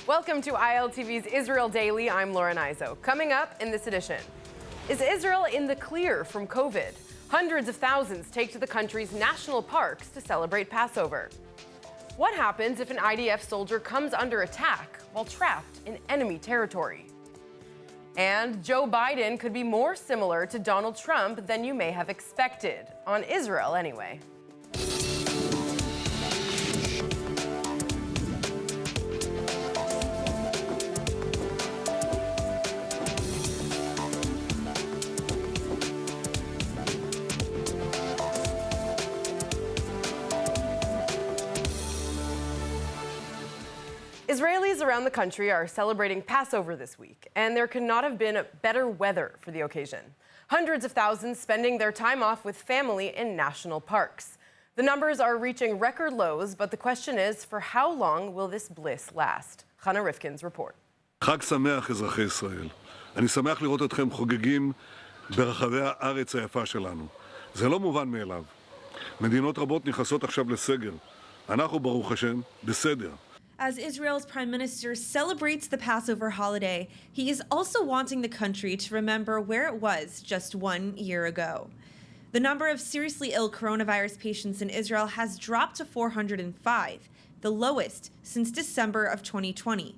Welcome to ILTV's Israel Daily. I'm Lauren Izo. Coming up in this edition, is Israel in the clear from COVID? Hundreds of thousands take to the country's national parks to celebrate Passover. What happens if an IDF soldier comes under attack while trapped in enemy territory? And Joe Biden could be more similar to Donald Trump than you may have expected, on Israel anyway. Israelis around the country are celebrating Passover this week, and there could not have been better weather for the occasion. Hundreds of thousands spending their time off with family in national parks. The numbers are reaching record lows, but the question is, for how long will this bliss last? Chana Rifkin's report. חג שמח אזרחי ישראל. אני שמח לראות אתכם חוגגים ברחבי הארץ היפה שלנו. זה לא מובן מאליו. מדינות רבות נכנסות עכשיו לסגר. אנחנו ברוך השם בסדר. As Israel's prime minister celebrates the Passover holiday, he is also wanting the country to remember where it was just 1 year ago. The number of seriously ill coronavirus patients in Israel has dropped to 405, the lowest since December of 2020.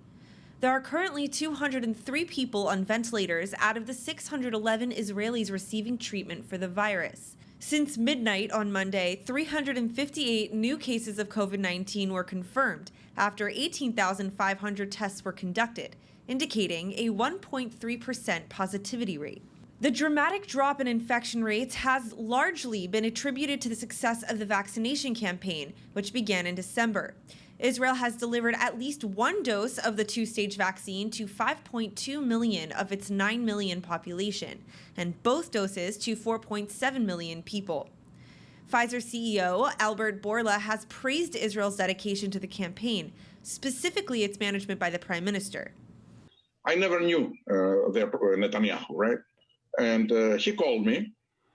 There are currently 203 people on ventilators out of the 611 Israelis receiving treatment for the virus. Since midnight on Monday, 358 new cases of COVID-19 were confirmed after 18,500 tests were conducted, indicating a 1.3% positivity rate. The dramatic drop in infection rates has largely been attributed to the success of the vaccination campaign, which began in December. Israel has delivered at least one dose of the two-stage vaccine to 5.2 million of its 9 million population, and both doses to 4.7 million people. Pfizer CEO Albert Bourla has praised Israel's dedication to the campaign, specifically its management by the prime minister. I never knew Netanyahu, right? And he called me,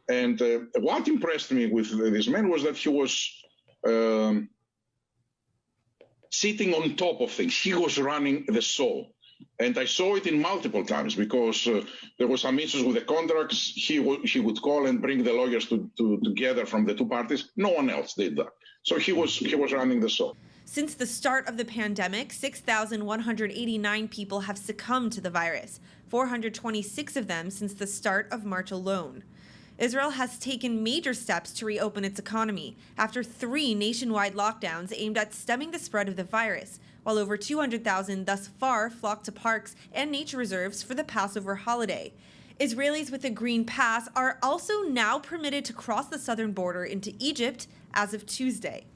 and what impressed me with this man was that he was sitting on top of things. He was running the show. And I saw it in multiple times because there were some issues with the contracts. He would call and bring the lawyers together from the two parties. No one else did that. So he was running the show. Since the start of the pandemic, 6,189 people have succumbed to the virus, 426 of them since the start of March alone. Israel has taken major steps to reopen its economy after 3 nationwide lockdowns aimed at stemming the spread of the virus, while over 200,000 thus far flocked to parks and nature reserves for the Passover holiday. Israelis with a green pass are also now permitted to cross the southern border into Egypt as of Tuesday.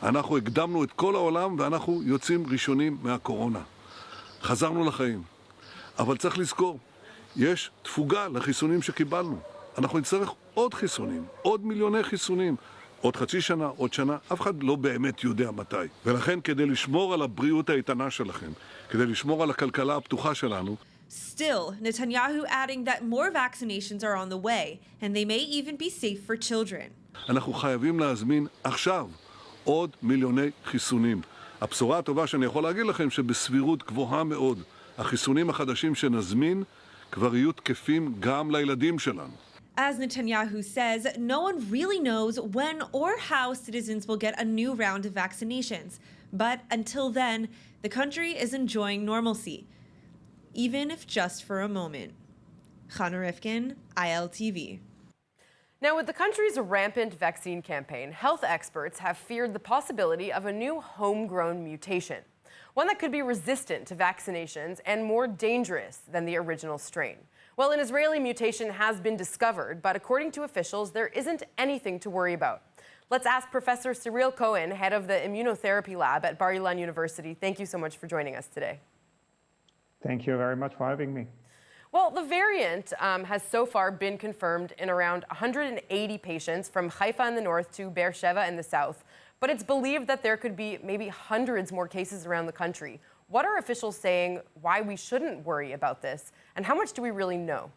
אנחנו הקדמנו את כל העולם ואנחנו יוצאים ראשונים מהקורונה. חזרנו לחיים. אבל צריך לזכור, יש תפוגה לחיסונים שקיבלנו. אנחנו נצטרך עוד חיסונים, עוד מיליוני חיסונים, עוד חצי שנה, עוד שנה, אף אחד לא באמת יודע מתי. ולכן כדי לשמור על הבריאות האיתנה שלכם, כדי לשמור על הכלכלה הפתוחה שלנו, Still, Netanyahu adding that more vaccinations are on the way, and they may even be safe for children. אנחנו חייבים להזמין עכשיו עוד מיליוני חיסונים. הבשורה הטובה שאני יכול להגיד לכם שבסבירות גבוהה מאוד, החיסונים החדשים שנזמין כבר יהיו תקפים גם לילדים שלנו. As Netanyahu says, no one really knows when or how citizens will get a new round of vaccinations. But until then, the country is enjoying normalcy, even if just for a moment. Chana Rifkin, ILTV. Now, with the country's rampant vaccine campaign, health experts have feared the possibility of a new homegrown mutation, one that could be resistant to vaccinations and more dangerous than the original strain. Well, an Israeli mutation has been discovered, but according to officials, there isn't anything to worry about. Let's ask Professor Cyril Cohen, head of the immunotherapy lab at Bar Ilan University. Thank you so much for joining us today. Thank you very much for having me. Well, the variant has so far been confirmed in around 180 patients from Haifa in the north to Beersheba in the south, but it's believed that there could be maybe hundreds more cases around the country. What are officials saying why we shouldn't worry about this, and how much do we really know?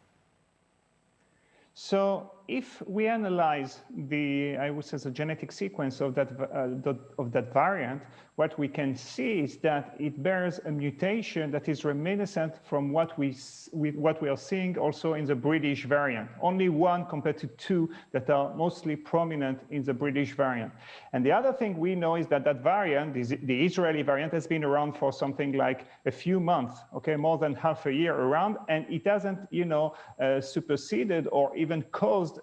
So if we analyze I would say, the genetic sequence of that variant, what we can see is that it bears a mutation that is reminiscent from what we are seeing also in the British variant. Only one compared to two that are mostly prominent in the British variant. And the other thing we know is that variant, the Israeli variant, has been around for something like a few months, okay, more than half a year around, and it hasn't, superseded or even caused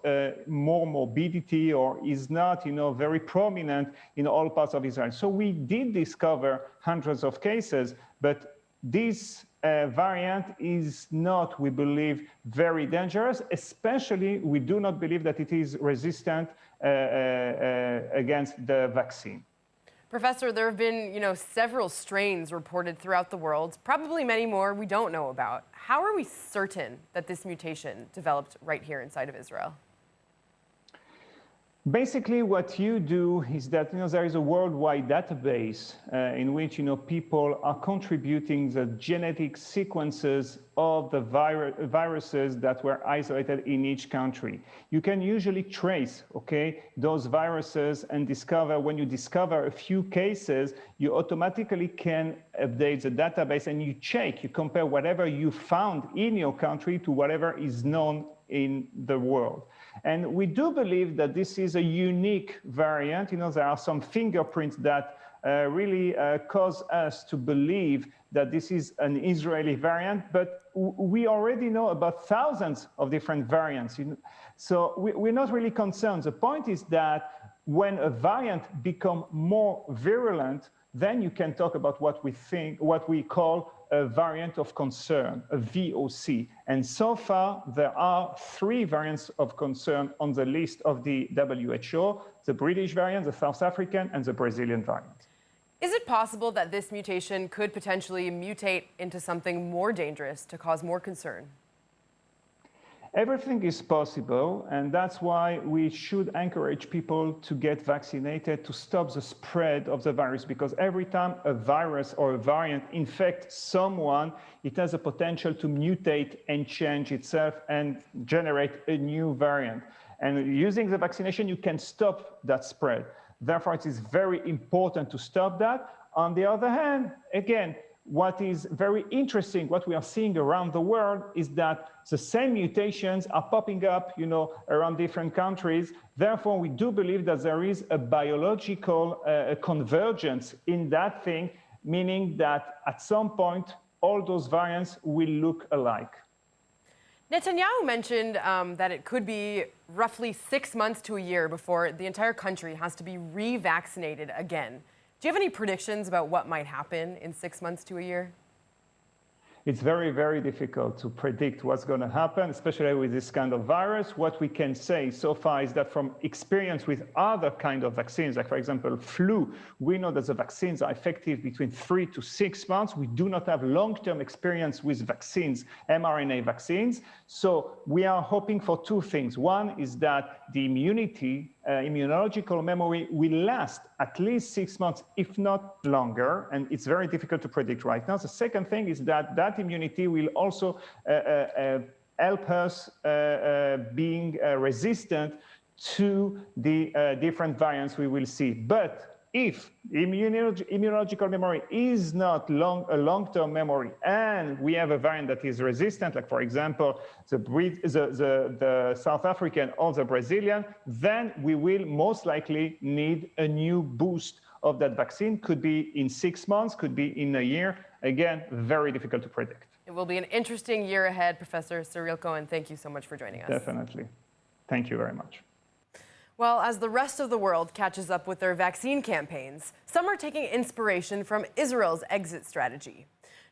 more morbidity, or is not, very prominent in all parts of Israel. So we did discover hundreds of cases, but this variant is not, we believe, very dangerous. Especially, we do not believe that it is resistant against the vaccine. Professor, there have been, several strains reported throughout the world, probably many more we don't know about. How are we certain that this mutation developed right here inside of Israel? Basically, what you do is that there is a worldwide database in which people are contributing the genetic sequences of the viruses that were isolated in each country. You can usually trace, those viruses and discover. When you discover a few cases, you automatically can update the database and you compare whatever you found in your country to whatever is known in the world. And we do believe that this is a unique variant. There are some fingerprints that really cause us to believe that this is an Israeli variant, but we already know about thousands of different variants. So we're not really concerned. The point is that when a variant becomes more virulent, then you can talk about what we call a variant of concern, a VOC. And so far, there are 3 variants of concern on the list of the WHO: the British variant, the South African, and the Brazilian variant. Is it possible that this mutation could potentially mutate into something more dangerous to cause more concern? Everything is possible, and that's why we should encourage people to get vaccinated to stop the spread of the virus, because every time a virus or a variant infects someone, it has a potential to mutate and change itself and generate a new variant. And using the vaccination, you can stop that spread. Therefore, it is very important to stop that. On the other hand, again, what is very interesting, what we are seeing around the world, is that the same mutations are popping up, around different countries. Therefore, we do believe that there is a biological convergence in that thing, meaning that at some point, all those variants will look alike. Netanyahu mentioned that it could be roughly 6 months to a year before the entire country has to be revaccinated again. Do you have any predictions about what might happen in 6 months to a year? It's very, very difficult to predict what's going to happen, especially with this kind of virus. What we can say so far is that from experience with other kind of vaccines, like for example, flu, we know that the vaccines are effective between 3 to 6 months. We do not have long-term experience with vaccines, mRNA vaccines. So we are hoping for 2 things. One is that the immunological memory will last at least 6 months, if not longer, and it's very difficult to predict right now. The second thing is that immunity will also help us being resistant to the different variants we will see. But if immunological memory is not a long-term memory, and we have a variant that is resistant, like for example, the South African or the Brazilian, then we will most likely need a new boost of that vaccine. Could be in 6 months, could be in a year. Again, very difficult to predict. It will be an interesting year ahead. Professor Cyril Cohen, thank you so much for joining us. Definitely. Thank you very much. Well, as the rest of the world catches up with their vaccine campaigns, some are taking inspiration from Israel's exit strategy.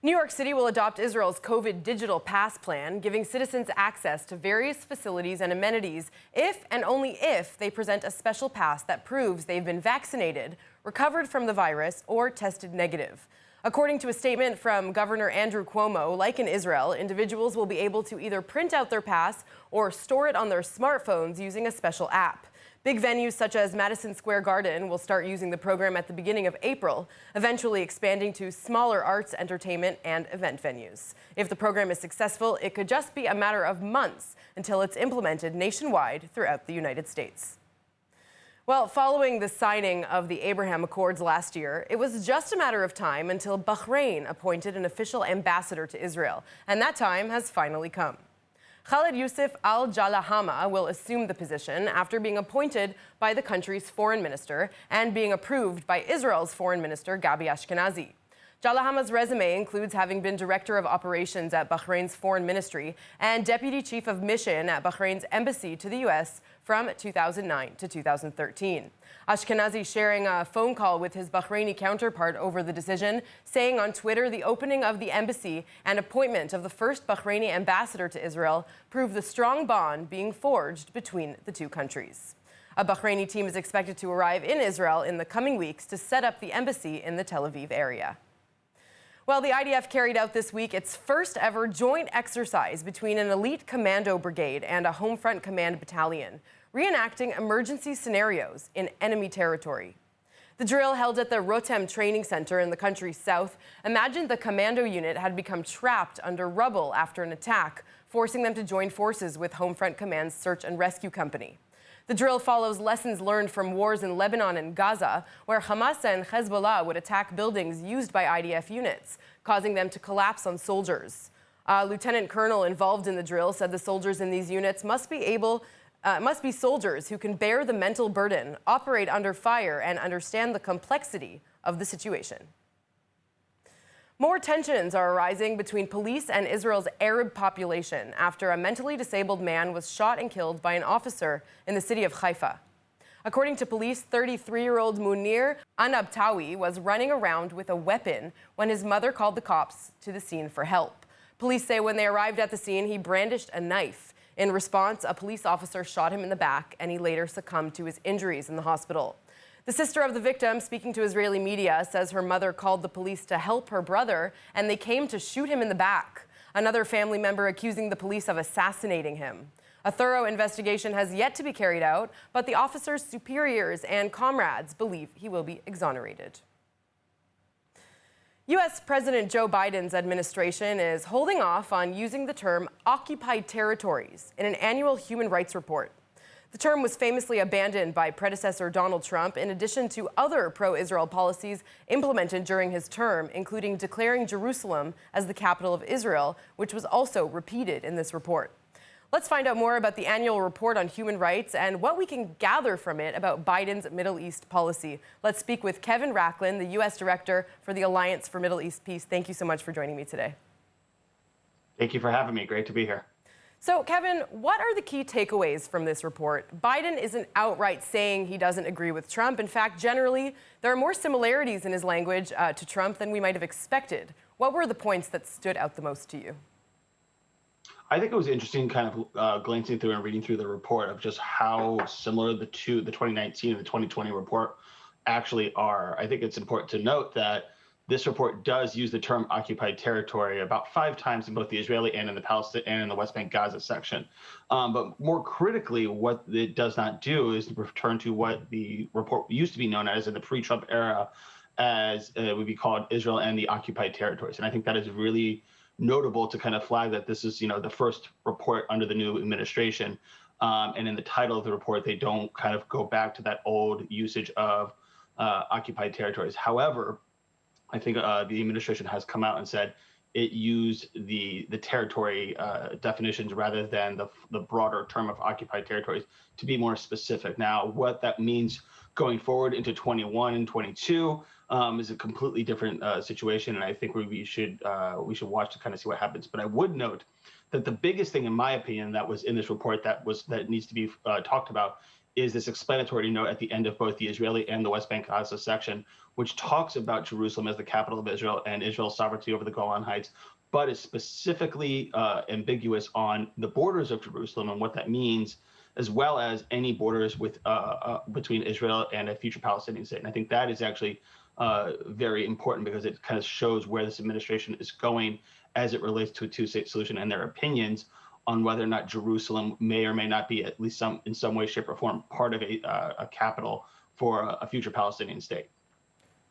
New York City will adopt Israel's COVID digital pass plan, giving citizens access to various facilities and amenities if and only if they present a special pass that proves they've been vaccinated, recovered from the virus, or tested negative. According to a statement from Governor Andrew Cuomo, like in Israel, individuals will be able to either print out their pass or store it on their smartphones using a special app. Big venues such as Madison Square Garden will start using the program at the beginning of April, eventually expanding to smaller arts, entertainment, and event venues. If the program is successful, it could just be a matter of months until it's implemented nationwide throughout the United States. Well, following the signing of the Abraham Accords last year, it was just a matter of time until Bahrain appointed an official ambassador to Israel, and that time has finally come. Khaled Youssef al-Jalahama will assume the position after being appointed by the country's foreign minister and being approved by Israel's foreign minister, Gabi Ashkenazi. Jalahama's resume includes having been director of operations at Bahrain's foreign ministry and deputy chief of mission at Bahrain's embassy to the U.S. from 2009 to 2013. Ashkenazi sharing a phone call with his Bahraini counterpart over the decision, saying on Twitter the opening of the embassy and appointment of the first Bahraini ambassador to Israel prove the strong bond being forged between the two countries. A Bahraini team is expected to arrive in Israel in the coming weeks to set up the embassy in the Tel Aviv area. Well, the IDF carried out this week its first ever joint exercise between an elite commando brigade and a home front command battalion, reenacting emergency scenarios in enemy territory. The drill, held at the Rotem Training Center in the country's south, imagined the commando unit had become trapped under rubble after an attack, forcing them to join forces with Home Front Command's search and rescue company. The drill follows lessons learned from wars in Lebanon and Gaza, where Hamas and Hezbollah would attack buildings used by IDF units, causing them to collapse on soldiers. A lieutenant colonel involved in the drill said the soldiers in these units must be soldiers who can bear the mental burden, operate under fire, and understand the complexity of the situation. More tensions are arising between police and Israel's Arab population after a mentally disabled man was shot and killed by an officer in the city of Haifa. According to police, 33-year-old Munir Anabtawi was running around with a weapon when his mother called the cops to the scene for help. Police say when they arrived at the scene, he brandished a knife. In response, a police officer shot him in the back, and he later succumbed to his injuries in the hospital. The sister of the victim, speaking to Israeli media, says her mother called the police to help her brother, and they came to shoot him in the back. Another family member accusing the police of assassinating him. A thorough investigation has yet to be carried out, but the officer's superiors and comrades believe he will be exonerated. U.S. President Joe Biden's administration is holding off on using the term occupied territories in an annual human rights report. The term was famously abandoned by predecessor Donald Trump, in addition to other pro-Israel policies implemented during his term, including declaring Jerusalem as the capital of Israel, which was also repeated in this report. Let's find out more about the annual report on human rights and what we can gather from it about Biden's Middle East policy. Let's speak with Kevin Racklin, the U.S. Director for the Alliance for Middle East Peace. Thank you so much for joining me today. Thank you for having me. Great to be here. So, Kevin, what are the key takeaways from this report? Biden isn't outright saying he doesn't agree with Trump. In fact, generally, there are more similarities in his language to Trump than we might have expected. What were the points that stood out the most to you? I think it was interesting kind of glancing through and reading through the report of just how similar the 2019 and the 2020 report actually are. I think it's important to note that this report does use the term occupied territory about 5 times in both the Israeli and in the Palestine and in the West Bank Gaza section. But more critically, what it does not do is return to what the report used to be known as in the pre-Trump era as it would be called Israel and the occupied territories. And I think that is really notable to kind of flag that this is, the first report under the new administration. And in the title of the report, they don't kind of go back to that old usage of occupied territories. However, I think the administration has come out and said it used the territory definitions rather than the broader term of occupied territories to be more specific. Now, what that means going forward into 21 and 22 is a completely different situation, and I think we should watch to kind of see what happens. But I would note that the biggest thing, in my opinion, that was in this report that needs to be talked about is this explanatory note at the end of both the Israeli and the West Bank Gaza section, which talks about Jerusalem as the capital of Israel and Israel's sovereignty over the Golan Heights, but is specifically ambiguous on the borders of Jerusalem and what that means, as well as any borders between Israel and a future Palestinian state. And I think that is actually very important because it kind of shows where this administration is going as it relates to a two-state solution and their opinions on whether or not Jerusalem may or may not be, at least in some way, shape, or form, part of a capital for a future Palestinian state.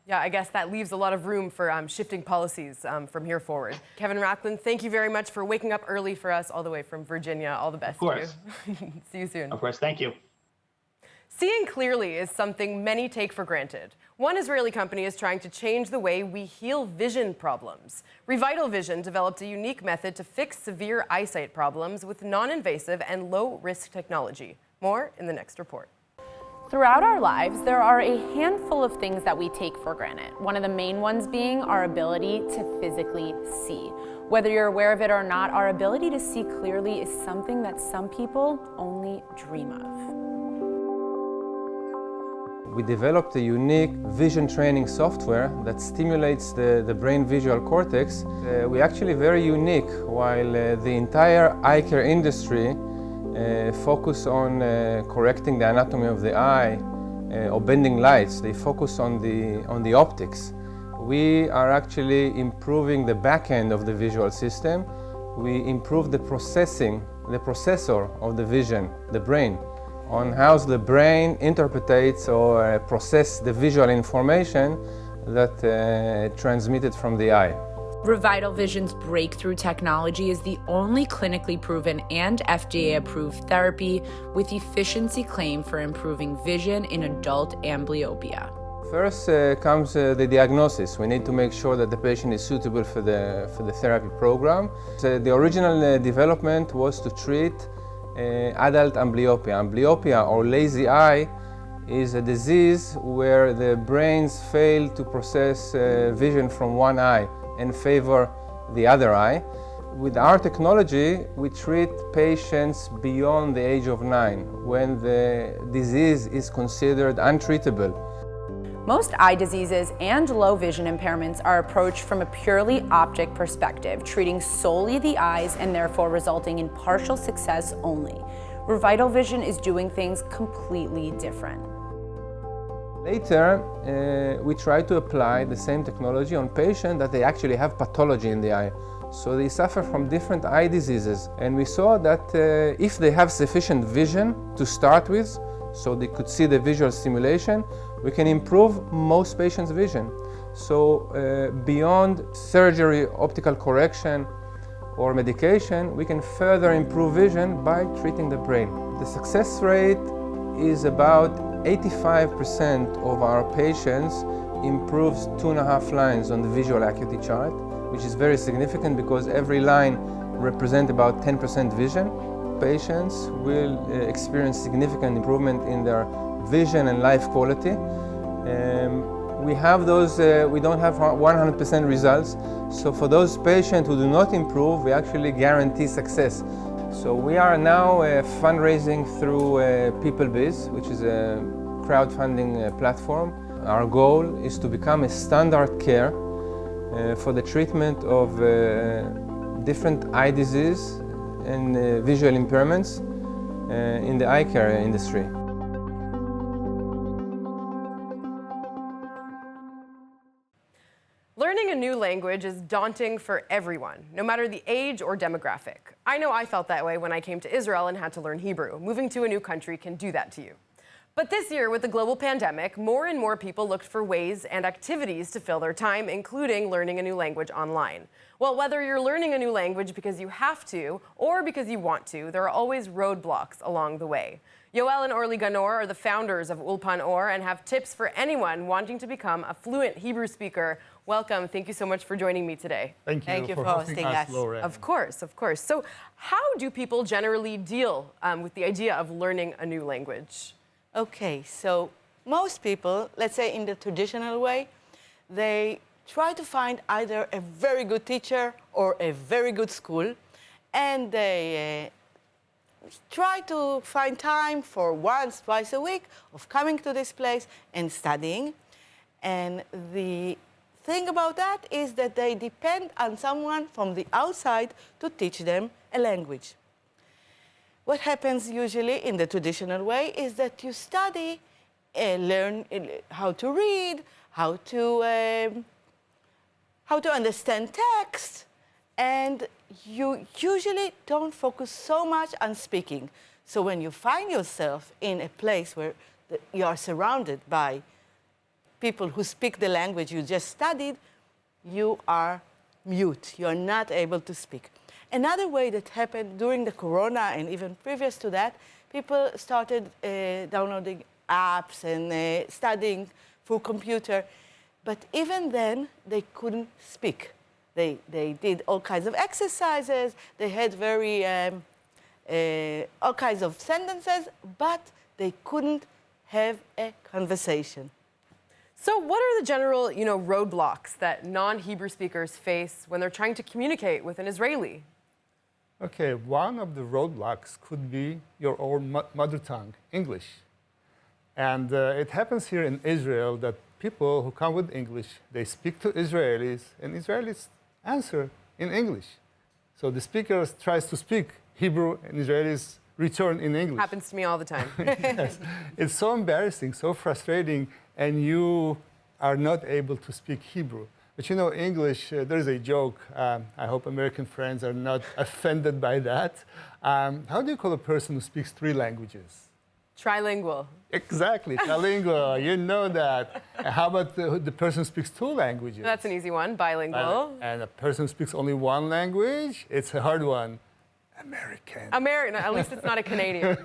Yeah, I guess that leaves a lot of room for shifting policies from here forward. Kevin Racklin, thank you very much for waking up early for us all the way from Virginia. All the best to you. See you soon. Of course, thank you. Seeing clearly is something many take for granted. One Israeli company is trying to change the way we heal vision problems. ReVital Vision developed a unique method to fix severe eyesight problems with non-invasive and low-risk technology. More in the next report. Throughout our lives, there are a handful of things that we take for granted. One of the main ones being our ability to physically see. Whether you're aware of it or not, our ability to see clearly is something that some people only dream of. We developed a unique vision training software that stimulates the brain visual cortex. We're actually very unique. While the entire eye care industry focus on correcting the anatomy of the eye or bending lights, they focus on the optics. We are actually improving the back end of the visual system. We improve the processor of the vision, the brain, on how the brain interprets or processes the visual information that transmitted from the eye. ReVital Vision's breakthrough technology is the only clinically proven and FDA-approved therapy with efficiency claim for improving vision in adult amblyopia. First comes the diagnosis. We need to make sure that the patient is suitable for the therapy program. So the original development was to treat adult amblyopia. Amblyopia, or lazy eye, is a disease where the brains fail to process vision from one eye and favor the other eye. With our technology, we treat patients beyond the age of 9 when the disease is considered untreatable. Most eye diseases and low vision impairments are approached from a purely optic perspective, treating solely the eyes and therefore resulting in partial success only. ReVital Vision is doing things completely different. Later, we try to apply the same technology on patients that they actually have pathology in the eye. So they suffer from different eye diseases. And we saw that if they have sufficient vision to start with, so they could see the visual stimulation, we can improve most patients' vision. So beyond surgery, optical correction, or medication, we can further improve vision by treating the brain. The success rate is about 85% of our patients improves 2.5 lines on the visual acuity chart, which is very significant because every line represents about 10% vision. Patients will experience significant improvement in their vision and life quality. We have those, we don't have 100% results, so for those patients who do not improve, we actually guarantee success. So we are now fundraising through PeopleBiz, which is a crowdfunding platform. Our goal is to become a standard care for the treatment of different eye disease and visual impairments in the eye care industry. Learning a new language is daunting for everyone, no matter the age or demographic. I know I felt that way when I came to Israel and had to learn Hebrew. Moving to a new country can do that to you. But this year, with the global pandemic, more and more people looked for ways and activities to fill their time, including learning a new language online. Well, whether you're learning a new language because you have to or because you want to, there are always roadblocks along the way. Yoel and Orly Ganor are the founders of Ulpan Or and have tips for anyone wanting to become a fluent Hebrew speaker. Welcome. Thank you so much for joining me today. Thank you for hosting us, Lauren. Of course, of course. So how do people generally deal with the idea of learning a new language? Okay, so most people, let's say in the traditional way, they try to find either a very good teacher or a very good school, and they try to find time for once, twice a week of coming to this place and studying. And the thing about that is that they depend on someone from the outside to teach them a language. What happens usually in the traditional way is that you study, learn how to read, how to understand text, and you usually don't focus so much on speaking. So when you find yourself in a place where you are surrounded by people who speak the language you just studied, you are mute. You're not able to speak. Another way that happened during the corona and even previous to that, people started downloading apps and studying through computer. But even then, they couldn't speak. They did all kinds of exercises. They had all kinds of sentences, but they couldn't have a conversation. So what are the general, roadblocks that non-Hebrew speakers face when they're trying to communicate with an Israeli? Okay, one of the roadblocks could be your own mother tongue, English. And it happens here in Israel that people who come with English, they speak to Israelis, and Israelis answer in English. So the speaker tries to speak Hebrew, and Israelis return in English. Happens to me all the time. Yes. It's so embarrassing, so frustrating, and you are not able to speak Hebrew. But English, there's a joke. I hope American friends are not offended by that. How do you call a person who speaks 3 languages? Trilingual. Exactly, trilingual. You know that. How about the person who speaks 2 languages? That's an easy one, bilingual. And a person who speaks only 1 language? It's a hard one. American. At least it's not a Canadian.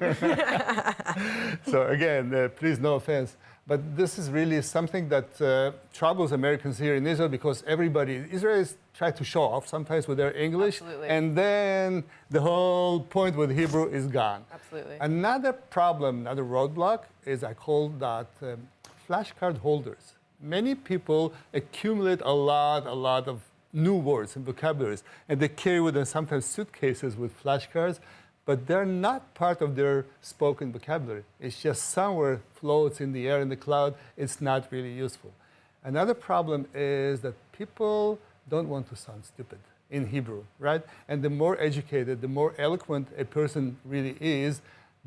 So again, please, no offense. But this is really something that troubles Americans here in Israel because Israelis try to show off sometimes with their English. Absolutely. And then the whole point with Hebrew is gone. Absolutely. Another problem, another roadblock is I call that flashcard holders. Many people accumulate a lot of new words and vocabularies, and they carry with them sometimes suitcases with flashcards, but they're not part of their spoken vocabulary. It's just somewhere floats in the air in the cloud. It's not really useful. Another problem is that people don't want to sound stupid in Hebrew, right? And the more educated, the more eloquent a person really is,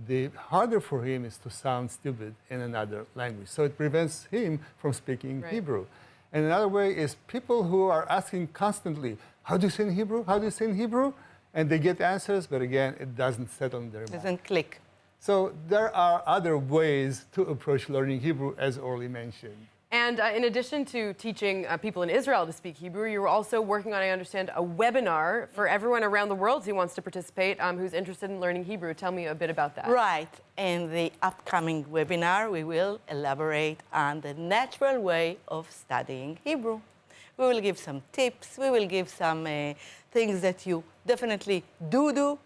the harder for him is to sound stupid in another language. So it prevents him from speaking Hebrew. And another way is people who are asking constantly, how do you say in Hebrew? How do you say in Hebrew? And they get answers, but again, it doesn't settle in their mind. Doesn't click. So there are other ways to approach learning Hebrew, as Orly mentioned. And in addition to teaching people in Israel to speak Hebrew, you were also working on, I understand, a webinar for everyone around the world who wants to participate, who's interested in learning Hebrew. Tell me a bit about that. Right. In the upcoming webinar, we will elaborate on the natural way of studying Hebrew. We will give some tips. We will give some things that you definitely do,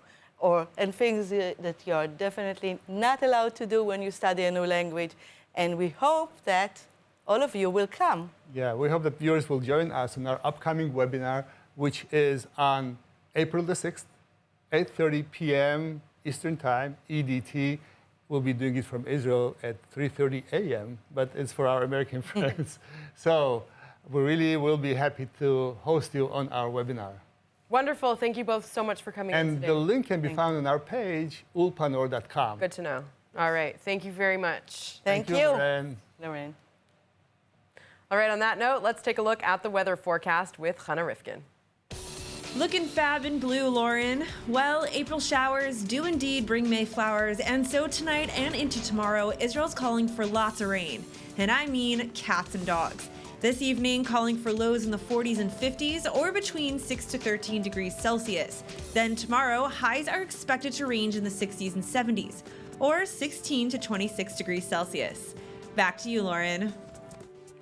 and things that you are definitely not allowed to do when you study a new language. And we hope that all of you will come. Yeah, we hope that viewers will join us in our upcoming webinar, which is on April the 6th, 8:30 p.m. Eastern Time, EDT. We'll be doing it from Israel at 3:30 a.m., but it's for our American friends. So we really will be happy to host you on our webinar. Wonderful. Thank you both so much for coming in And today. the link can be found on our page, ulpanor.com. Good to know. All right. Thank you very much. Thank you. Lorraine. All right, on that note, let's take a look at the weather forecast with Chana Rifkin. Looking fab in blue, Lauren. Well, April showers do indeed bring Mayflowers, and so tonight and into tomorrow, Israel's calling for lots of rain. And I mean cats and dogs. This evening, calling for lows in the 40s and 50s, or between 6 to 13 degrees Celsius. Then tomorrow, highs are expected to range in the 60s and 70s, or 16 to 26 degrees Celsius. Back to you, Lauren.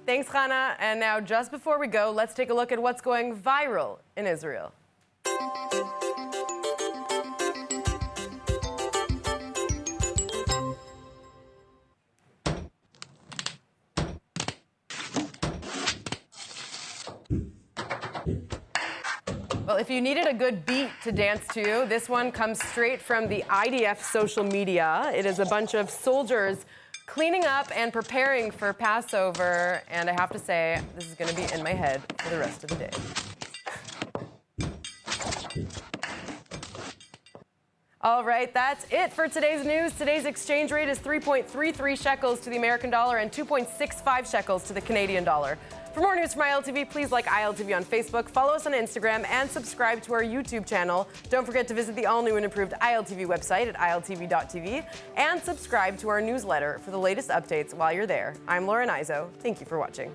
Thanks, Chana. And now, just before we go, let's take a look at what's going viral in Israel. Well, if you needed a good beat to dance to, this one comes straight from the IDF social media. It is a bunch of soldiers cleaning up and preparing for Passover, and I have to say, this is going to be in my head for the rest of the day. All right, that's it for today's news. Today's exchange rate is 3.33 shekels to the American dollar and 2.65 shekels to the Canadian dollar. For more news from ILTV, please like ILTV on Facebook, follow us on Instagram, and subscribe to our YouTube channel. Don't forget to visit the all-new and improved ILTV website at iltv.tv and subscribe to our newsletter for the latest updates while you're there. I'm Laura Nizo. Thank you for watching.